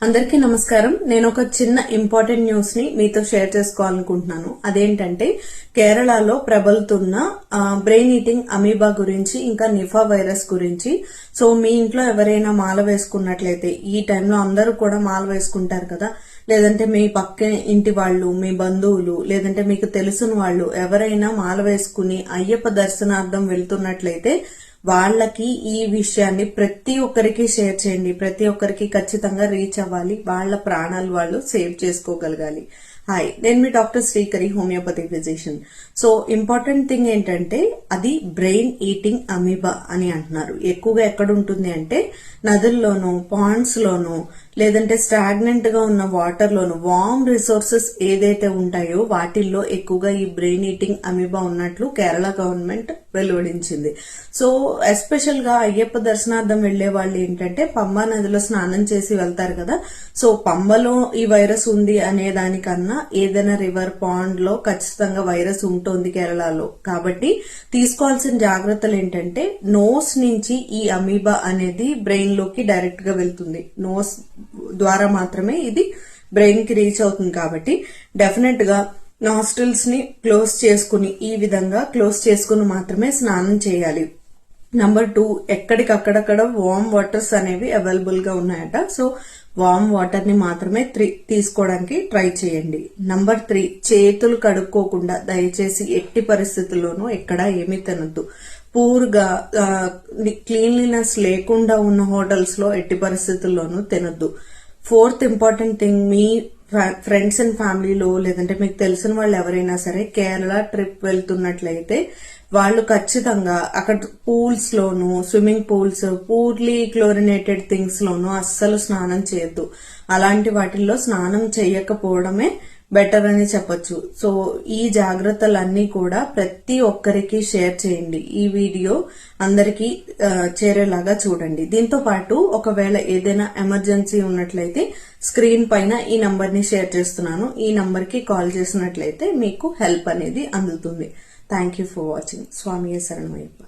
అందరికీ నమస్కారం. నేను ఒక చిన్న ఇంపార్టెంట్ న్యూస్ ని మీతో షేర్ చేసుకోవాలనుకుంటున్నాను. అదేంటంటే కేరళలో ప్రబలుతున్న బ్రెయిన్ ఈటింగ్ అమీబా గురించి, ఇంకా నిఫా వైరస్ గురించి. సో మీ ఇంట్లో ఎవరైనా మాల వేసుకున్నట్లయితే, ఈ టైంలో అందరూ కూడా మాల వేసుకుంటారు కదా, లేదంటే మీ పక్క ఇంటి వాళ్ళు, మీ బంధువులు, లేదంటే మీకు తెలిసిన వాళ్ళు ఎవరైనా మాల వేసుకుని అయ్యప్ప దర్శనార్థం వెళ్తున్నట్లయితే వాళ్ళకి ఈ విషయాన్ని ప్రతి ఒక్కరికి షేర్ చేయండి. ప్రతి ఒక్కరికి ఖచ్చితంగా రీచ్ అవ్వాలి. వాళ్ళ ప్రాణాలు వాళ్ళు సేవ్ చేసుకోగలగాలి. హాయ్, నేను మీ doctor Srikari, homeopathy physician. So important thing ఏంటంటే అది బ్రెయిన్ ఈటింగ్ అమీబా అని అంటున్నారు. ఎక్కువగా ఎక్కడ ఉంటుంది అంటే నదుల్లోనూ, పాండ్స్ లోనూ, లేదంటే స్టాగ్నెంట్ గా ఉన్న వాటర్ లోను, వార్మ్ రిసోర్సెస్ ఏదైతే ఉంటాయో వాటిల్లో ఎక్కువగా ఈ బ్రెయిన్ ఈటింగ్ అమీబా ఉన్నట్లు కేరళ గవర్నమెంట్ వెలువడించింది. సో ఎస్పెషల్ గా అయ్యప్ప దర్శనార్థం వెళ్లే వాళ్ళు ఏంటంటే పంబా నదిలో స్నానం చేసి వెళ్తారు కదా. సో పంబలో ఈ వైరస్ ఉంది అనే దానికన్నా ఏదైనా రివర్, పాండ్ లో ఖచ్చితంగా వైరస్ ఉంటుంది కేరళలో. కాబట్టి తీసుకోవాల్సిన జాగ్రత్తలు ఏంటంటే నోస్ నుంచి ఈ అమీబా అనేది బ్రెయిన్ లోకి డైరెక్ట్ గా వెళ్తుంది. నోస్ ద్వారా మాత్రమే ఇది బ్రెయిన్ కి రీచ్ అవుతుంది. కాబట్టి డెఫినెట్ గా నాస్ట్రిల్స్ ని క్లోజ్ చేసుకుని, ఈ విధంగా క్లోజ్ చేసుకుని మాత్రమే స్నానం చేయాలి. నంబర్ 2, ఎక్కడికక్కడక్కడ వార్మ్ వాటర్స్ అనేవి అవైలబుల్ గా ఉన్నాయట. సో వార్మ్ వాటర్ ని మాత్రమే తీసుకోవడానికి ట్రై చేయండి. నంబర్ 3, చేతులు కడుక్కోకుండా దయచేసి ఎట్టి పరిస్థితుల్లోనూ ఎక్కడ ఏమీ తినద్దు. పూర్గా క్లీన్లీనెస్ లేకుండా ఉన్న హోటల్స్ లో ఎట్టి పరిస్థితుల్లోనూ తినద్దు. 4th important thing, me friends and ఫ్యామిలీలో లేదంటే మీకు తెలిసిన వాళ్ళు ఎవరైనా సరే కేరళ ట్రిప్ వెళ్తున్నట్లయితే వాళ్ళు ఖచ్చితంగా అక్కడ పూల్స్ లోను, swimming pools, poorly chlorinated things లోను అస్సలు స్నానం చేయొద్దు. అలాంటి వాటిల్లో స్నానం చేయకపోవడమే బెటర్ అని చెప్పొచ్చు. సో ఈ జాగ్రత్తలన్నీ కూడా ప్రతి ఒక్కరికి షేర్ చేయండి. ఈ వీడియో అందరికీ చేరేలాగా చూడండి. దీంతో పాటు ఒకవేళ ఏదైనా ఎమర్జెన్సీ ఉన్నట్లయితే స్క్రీన్ పైన ఈ నంబర్ ని షేర్ చేస్తున్నాను. ఈ నంబర్ కి కాల్ చేసినట్లయితే మీకు హెల్ప్ అనేది అందుతుంది. Thank you for watching. స్వామియే శరణమయ్యప్ప.